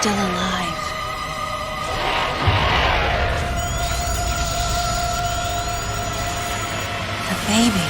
still alive. The baby.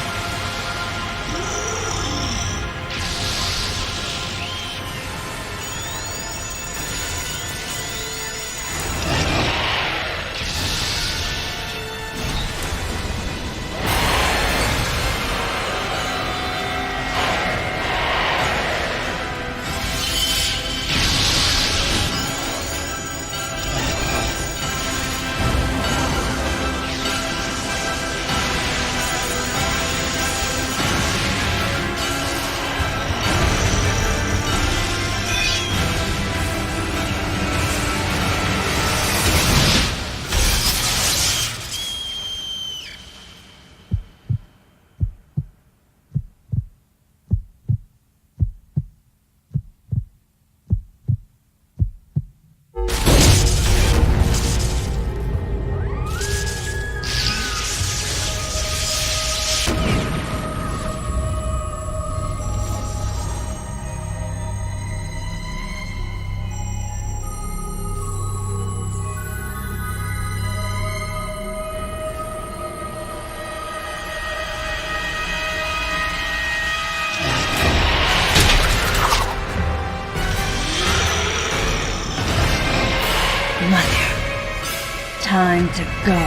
Mother, time to go.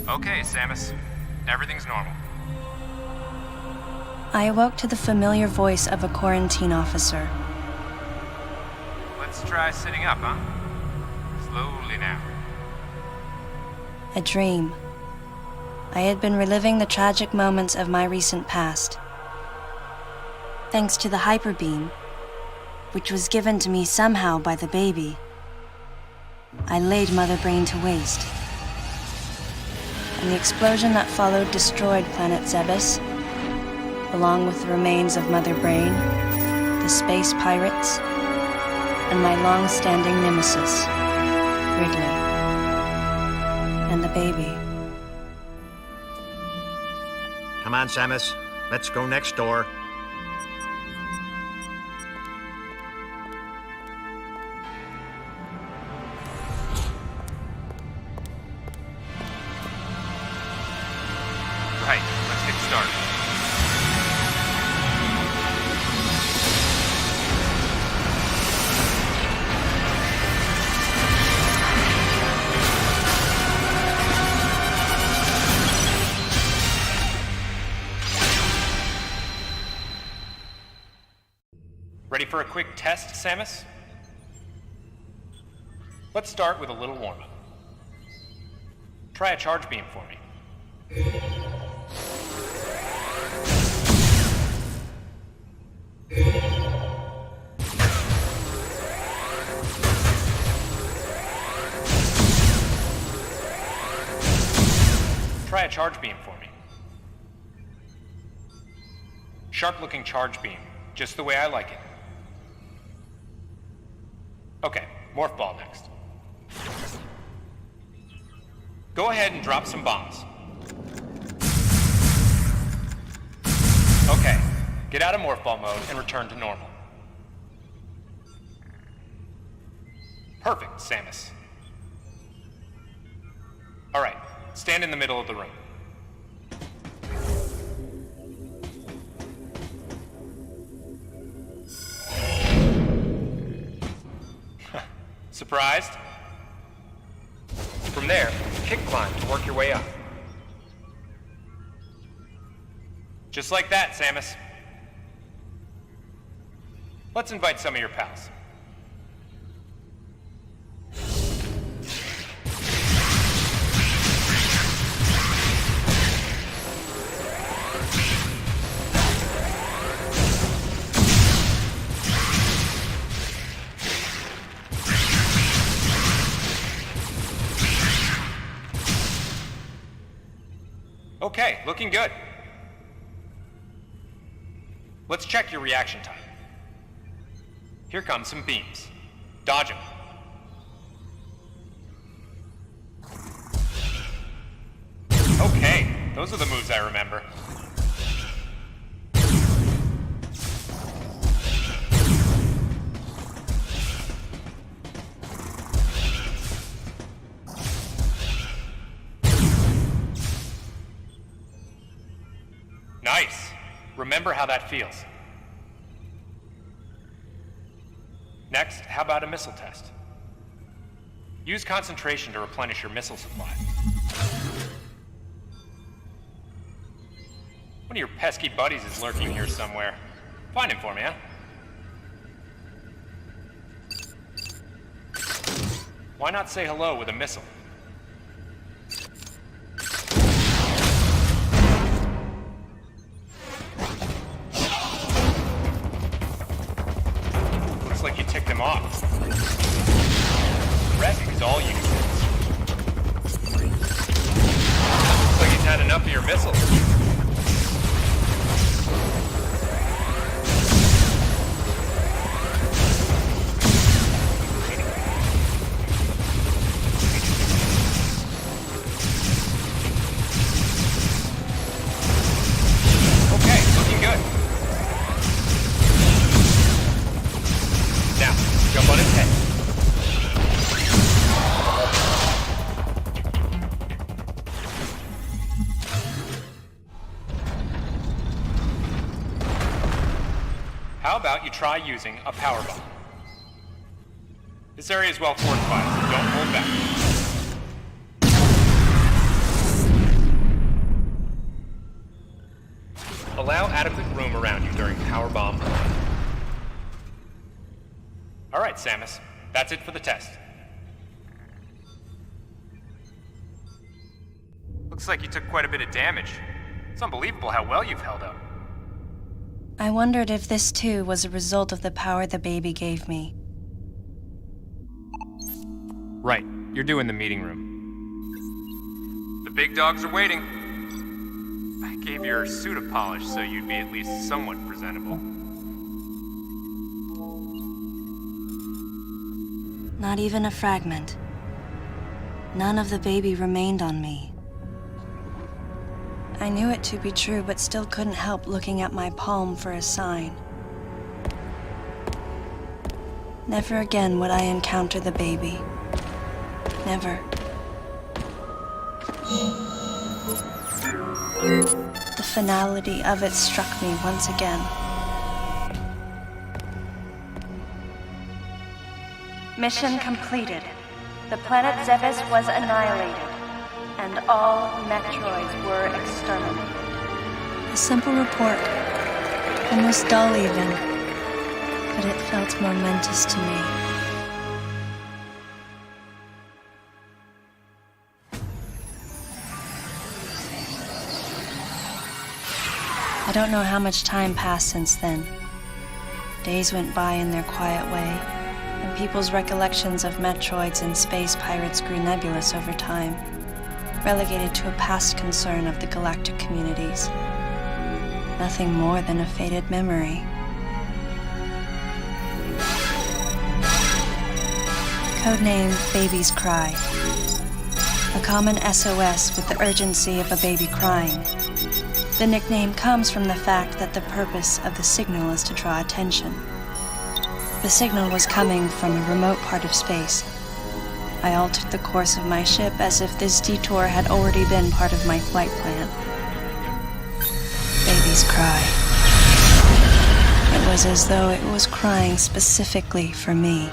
Okay, Samus. Everything's normal. I awoke to the familiar voice of a quarantine officer. Let's try sitting up, huh? Slowly now. A dream. I had been reliving the tragic moments of my recent past. Thanks to the hyper beam, which was given to me somehow by the baby, I laid Mother Brain to waste. And the explosion that followed destroyed Planet Zebes, along with the remains of Mother Brain, the space pirates, and my long-standing nemesis, Ridley, and the baby. Come on, Samus. Let's go next door. Right, let's get started. Ready for a quick test, Samus? Let's start with a little warm-up. Try a charge beam for me. Try a charge beam for me. Sharp-looking charge beam, just the way I like it. Okay, morph ball next. Go ahead and drop some bombs. Okay, get out of morph ball mode and return to normal. Perfect, Samus. All right, stand in the middle of the room. Surprised? From there, kick climb to work your way up. Just like that, Samus. Let's invite some of your pals. Okay, looking good. Let's check your reaction time. Here come some beams. Dodge them. Okay, those are the moves I remember. Nice. Remember how that feels. Next, how about a missile test? Use concentration to replenish your missile supply. One of your pesky buddies is lurking here somewhere. Find him for me, huh? Why not say hello with a missile? Looks like you ticked him off. Wrecking is all you do. Looks like he's had enough of your missiles. How about you try using a power bomb? This area is well fortified, so don't hold back. Allow adequate room around you during power bomb. All right, Samus. That's it for the test. Looks like you took quite a bit of damage. It's unbelievable how well you've held up. I wondered if this too was a result of the power the baby gave me. Right. You're due in the meeting room. The big dogs are waiting. I gave your suit a polish so you'd be at least somewhat presentable. Not even a fragment. None of the baby remained on me. I knew it to be true, but still couldn't help looking at my palm for a sign. Never again would I encounter the baby. Never. The finality of it struck me once again. Mission completed. The planet Zebes was annihilated, and all Metroids were exterminated. A simple report, almost dull even, but it felt momentous to me. I don't know how much time passed since then. Days went by in their quiet way, and people's recollections of Metroids and space pirates grew nebulous over time, relegated to a past concern of the galactic communities. Nothing more than a faded memory. Codename Baby's Cry. A common SOS with the urgency of a baby crying. The nickname comes from the fact that the purpose of the signal is to draw attention. The signal was coming from a remote part of space. I altered the course of my ship as if this detour had already been part of my flight plan. Baby's cry. It was as though it was crying specifically for me.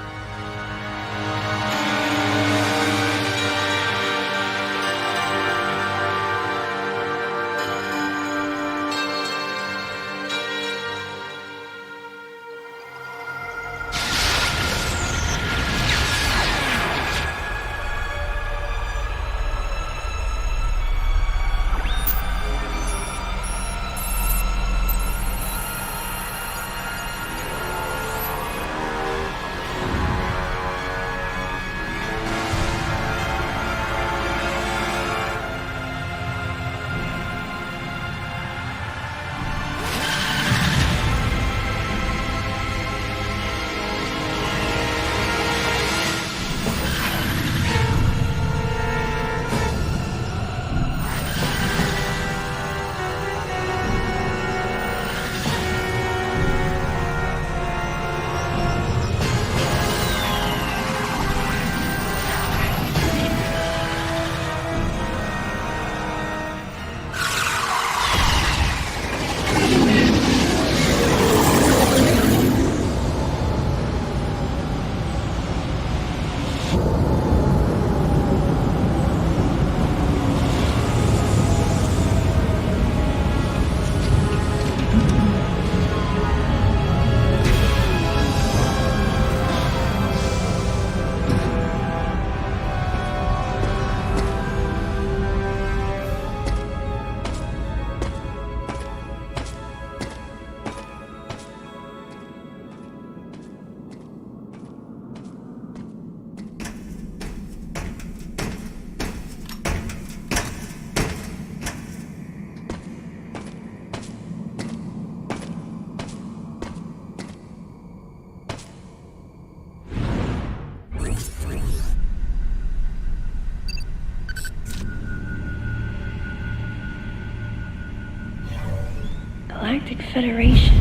Federation,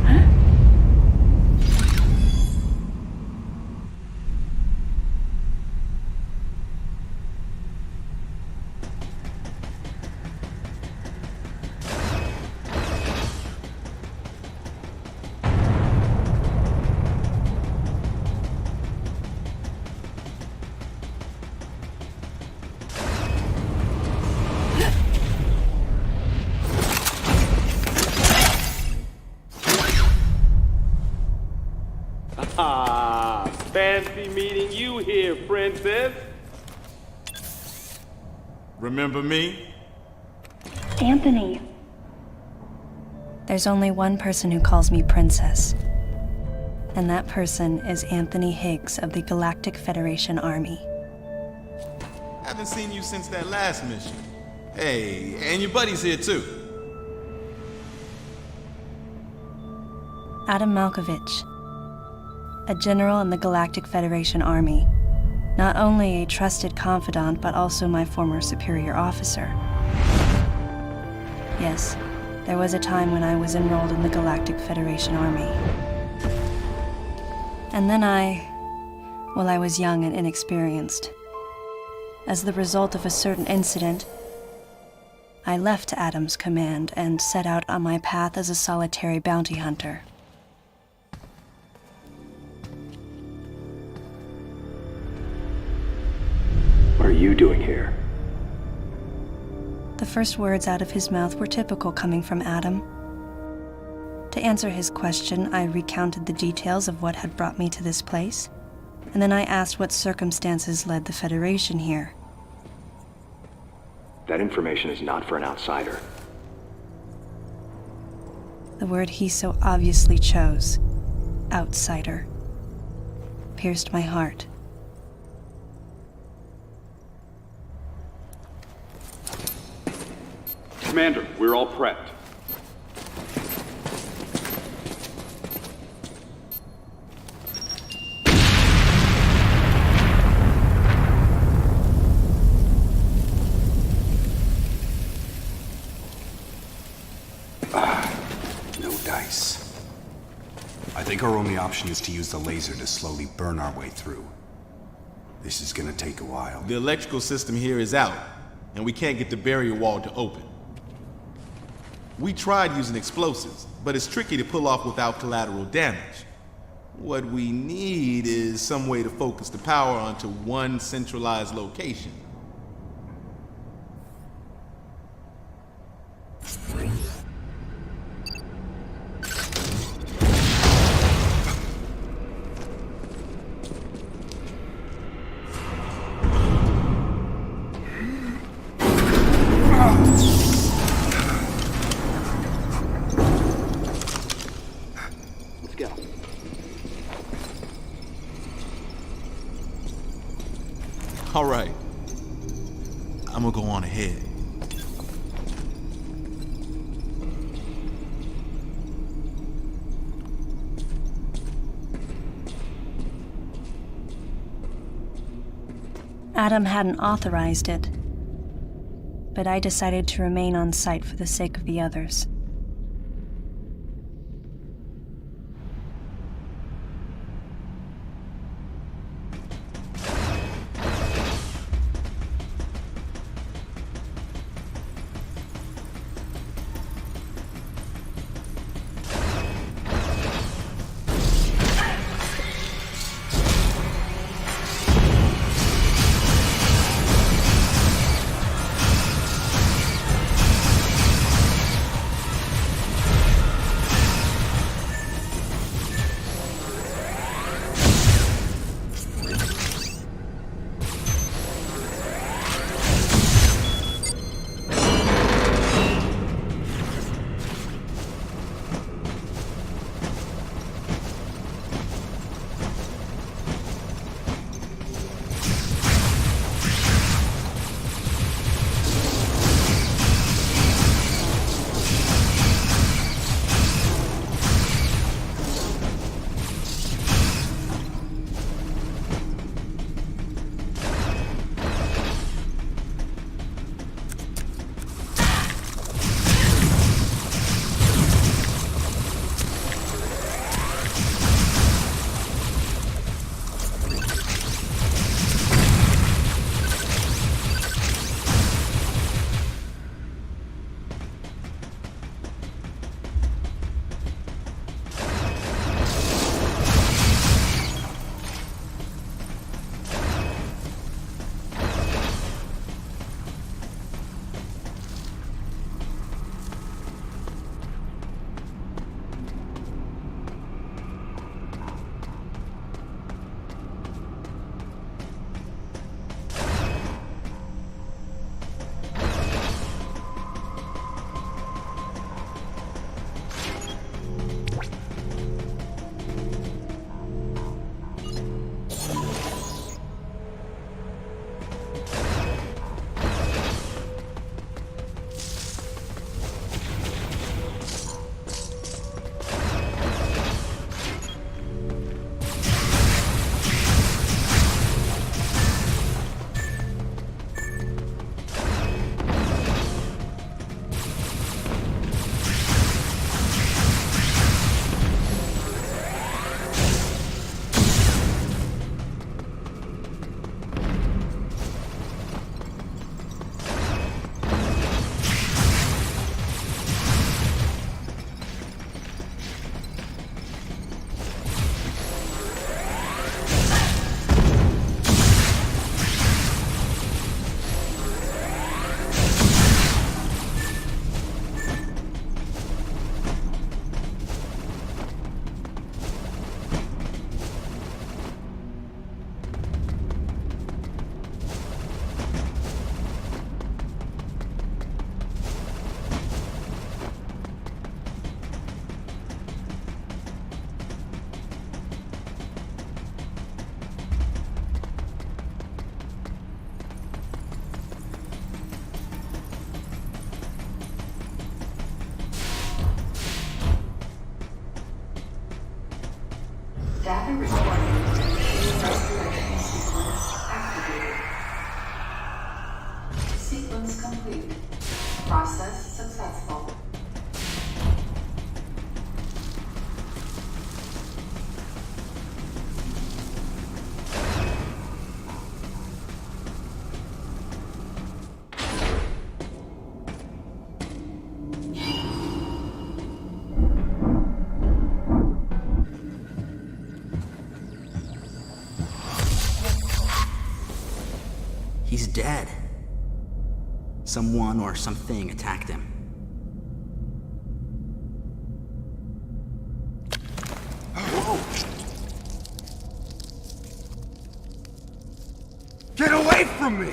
huh? Ah, fancy meeting you here, princess. Remember me? Anthony. There's only one person who calls me princess. And that person is Anthony Higgs of the Galactic Federation Army. Haven't seen you since that last mission. Hey, and your buddy's here too. Adam Malkovich, a general in the Galactic Federation Army. Not only a trusted confidant, but also my former superior officer. Yes, there was a time when I was enrolled in the Galactic Federation Army. And then I was young and inexperienced. As the result of a certain incident, I left Adam's command and set out on my path as a solitary bounty hunter. What are you doing here? The first words out of his mouth were typical coming from Adam. To answer his question, I recounted the details of what had brought me to this place, and then I asked what circumstances led the Federation here. That information is not for an outsider. The word he so obviously chose, outsider, pierced my heart. Commander, we're all prepped. No dice. I think our only option is to use the laser to slowly burn our way through. This is gonna take a while. The electrical system here is out, and we can't get the barrier wall to open. We tried using explosives, but it's tricky to pull off without collateral damage. What we need is some way to focus the power onto one centralized location. All right. I'm gonna go on ahead. Adam hadn't authorized it, but I decided to remain on site for the sake of the others. Data recording. Restoration sequence activated. Sequence complete. Process successful. He's dead. Someone or something attacked him. Whoa! Get away from me!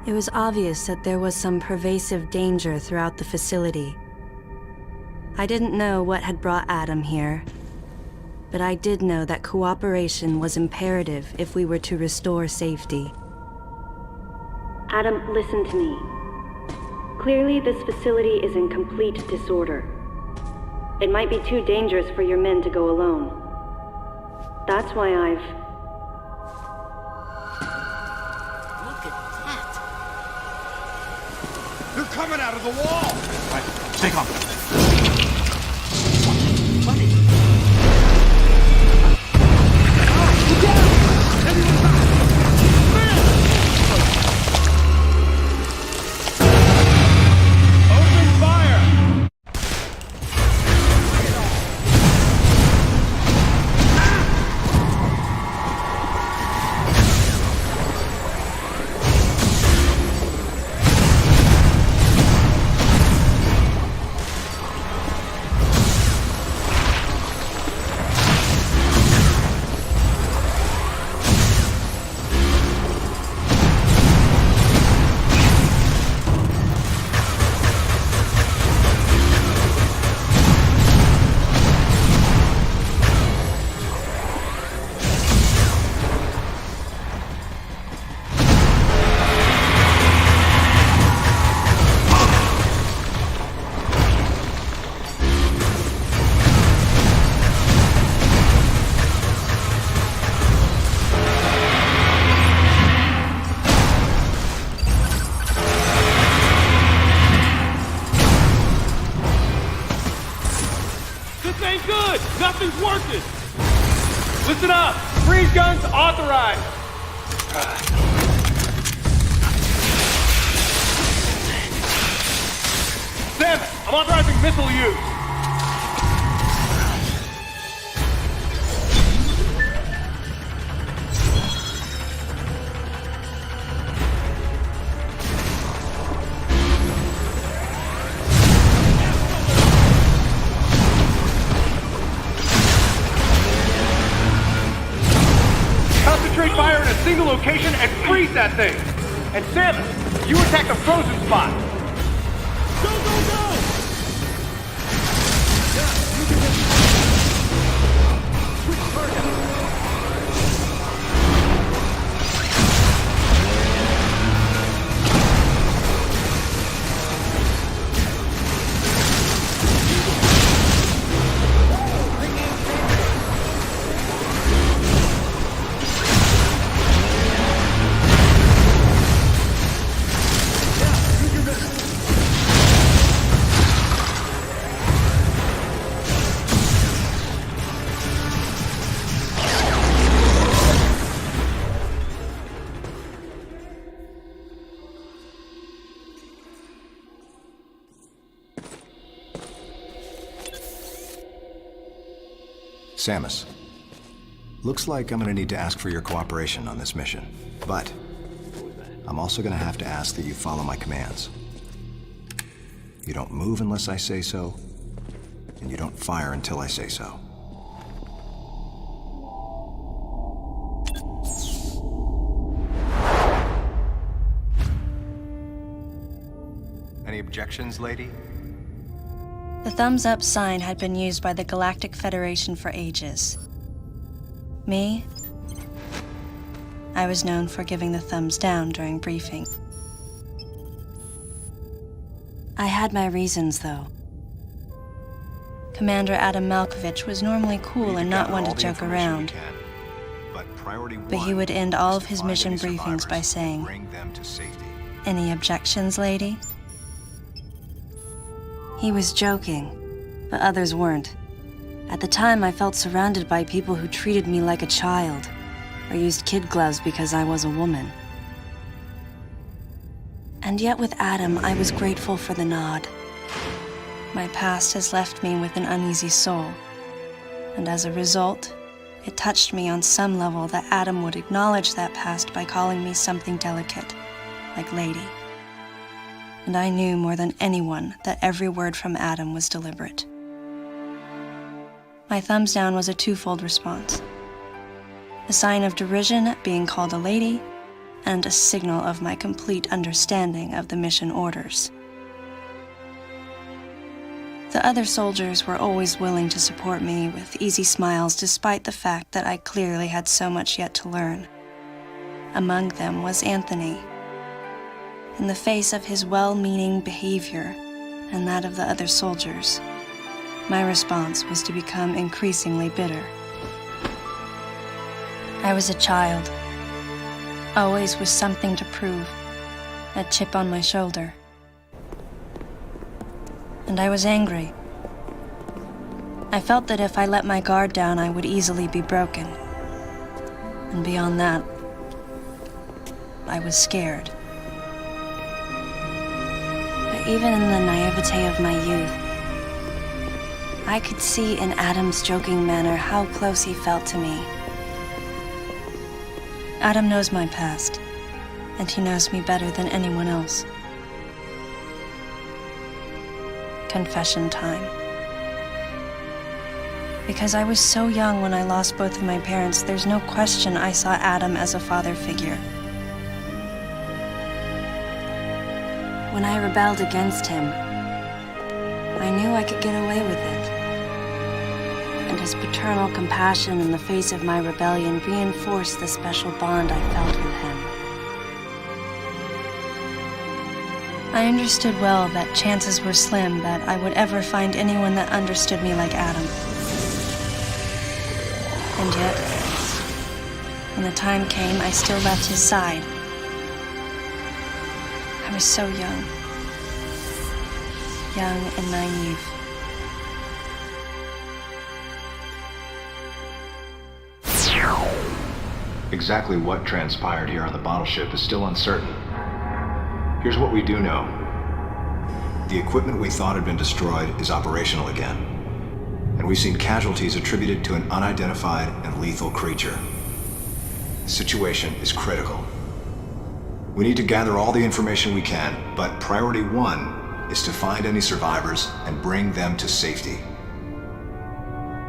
It was obvious that there was some pervasive danger throughout the facility. I didn't know what had brought Adam here, but I did know that cooperation was imperative if we were to restore safety. Adam, listen to me. Clearly, this facility is in complete disorder. It might be too dangerous for your men to go alone. That's why I've... Look at that! They're coming out of the wall! Right, stay calm. Buddy! Open fire! This ain't good! Nothing's working! Listen up! Freeze guns authorized! Sam, I'm authorizing missile use! Concentrate fire in a single location and freeze that thing! And Samus, you attack the frozen spot! Go, go, go! Samus, looks like I'm gonna need to ask for your cooperation on this mission, but I'm also gonna have to ask that you follow my commands. You don't move unless I say so, and you don't fire until I say so. Any objections, lady? The thumbs up sign had been used by the Galactic Federation for ages. Me? I was known for giving the thumbs down during briefing. I had my reasons, though. Commander Adam Malkovich was normally cool and not one to joke around. But he would end all of his mission briefings by saying, "Any objections, lady?" He was joking, but others weren't. At the time, I felt surrounded by people who treated me like a child, or used kid gloves because I was a woman. And yet with Adam, I was grateful for the nod. My past has left me with an uneasy soul, and as a result, it touched me on some level that Adam would acknowledge that past by calling me something delicate, like lady. And I knew more than anyone that every word from Adam was deliberate. My thumbs down was a twofold response. A sign of derision at being called a lady, and a signal of my complete understanding of the mission orders. The other soldiers were always willing to support me with easy smiles despite the fact that I clearly had so much yet to learn. Among them was Anthony. In the face of his well-meaning behavior and that of the other soldiers, my response was to become increasingly bitter. I was a child, always with something to prove, a chip on my shoulder. And I was angry. I felt that if I let my guard down, I would easily be broken. And beyond that, I was scared. But even in the naivete of my youth, I could see in Adam's joking manner how close he felt to me. Adam knows my past, and he knows me better than anyone else. Confession time. Because I was so young when I lost both of my parents, there's no question I saw Adam as a father figure. When I rebelled against him, I knew I could get away with it. And his paternal compassion in the face of my rebellion reinforced the special bond I felt with him. I understood well that chances were slim that I would ever find anyone that understood me like Adam. And yet, when the time came, I still left his side. I was so young and naive. Exactly what transpired here on the bottle ship is still uncertain. Here's what we do know. The equipment we thought had been destroyed is operational again. And we've seen casualties attributed to an unidentified and lethal creature. The situation is critical. We need to gather all the information we can, but priority one is to find any survivors and bring them to safety.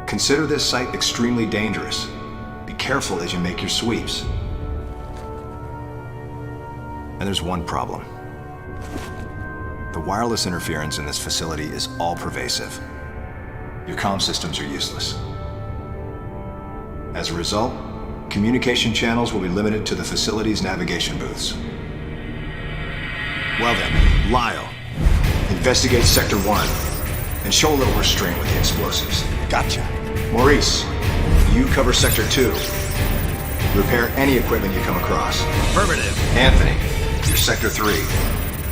Consider this site extremely dangerous. Be careful as you make your sweeps. And there's one problem. The wireless interference in this facility is all-pervasive. Your comm systems are useless. As a result, communication channels will be limited to the facility's navigation booths. Well then, Lyle, investigate Sector 1 and show a little restraint with the explosives. Gotcha. Maurice, you cover Sector 2. Repair any equipment you come across. Affirmative. Anthony, you're Sector 3.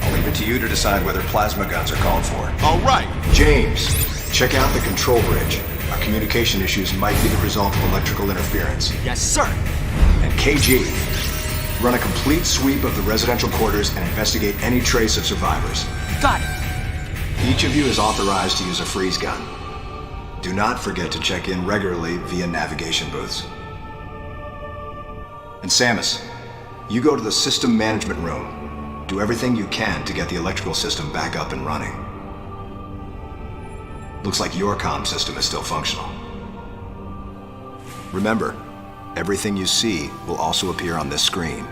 I'll leave it to you to decide whether plasma guns are called for. All right. James, check out the control bridge. Our communication issues might be the result of electrical interference. Yes, sir. And KG, run a complete sweep of the residential quarters and investigate any trace of survivors. Got it. Each of you is authorized to use a freeze gun. Do not forget to check in regularly via navigation booths. And Samus, you go to the system management room. Do everything you can to get the electrical system back up and running. Looks like your comm system is still functional. Remember, everything you see will also appear on this screen.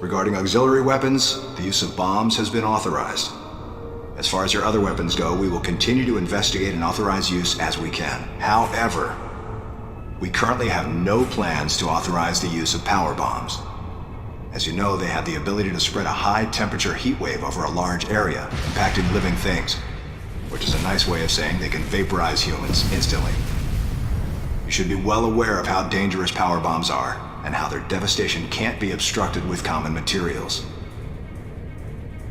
Regarding auxiliary weapons, the use of bombs has been authorized. As far as your other weapons go, we will continue to investigate and authorize use as we can. However, we currently have no plans to authorize the use of power bombs. As you know, they have the ability to spread a high-temperature heat wave over a large area, impacting living things, which is a nice way of saying they can vaporize humans instantly. You should be well aware of how dangerous power bombs are, and how their devastation can't be obstructed with common materials.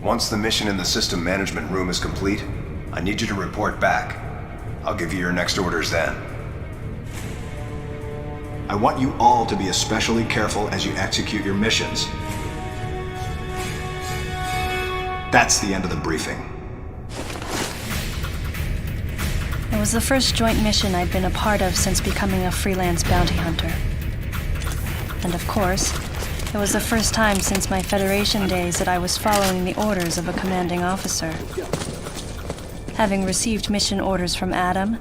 Once the mission in the system management room is complete, I need you to report back. I'll give you your next orders then. I want you all to be especially careful as you execute your missions. That's the end of the briefing. It was the first joint mission I'd been a part of since becoming a freelance bounty hunter. And of course, it was the first time since my Federation days that I was following the orders of a commanding officer. Having received mission orders from Adam,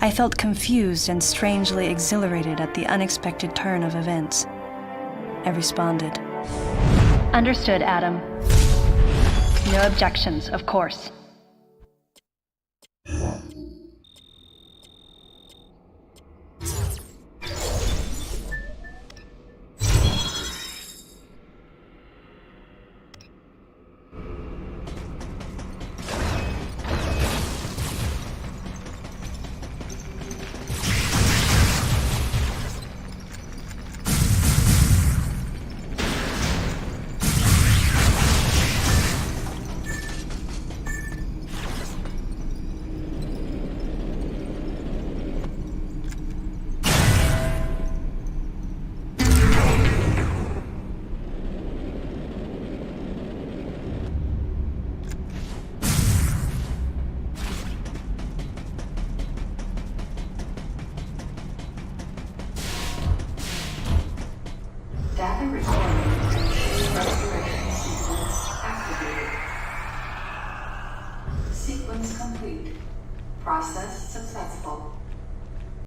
I felt confused and strangely exhilarated at the unexpected turn of events. I responded. Understood, Adam. No objections, of course. Data recording. Restoration sequence activated. Sequence complete. Process successful.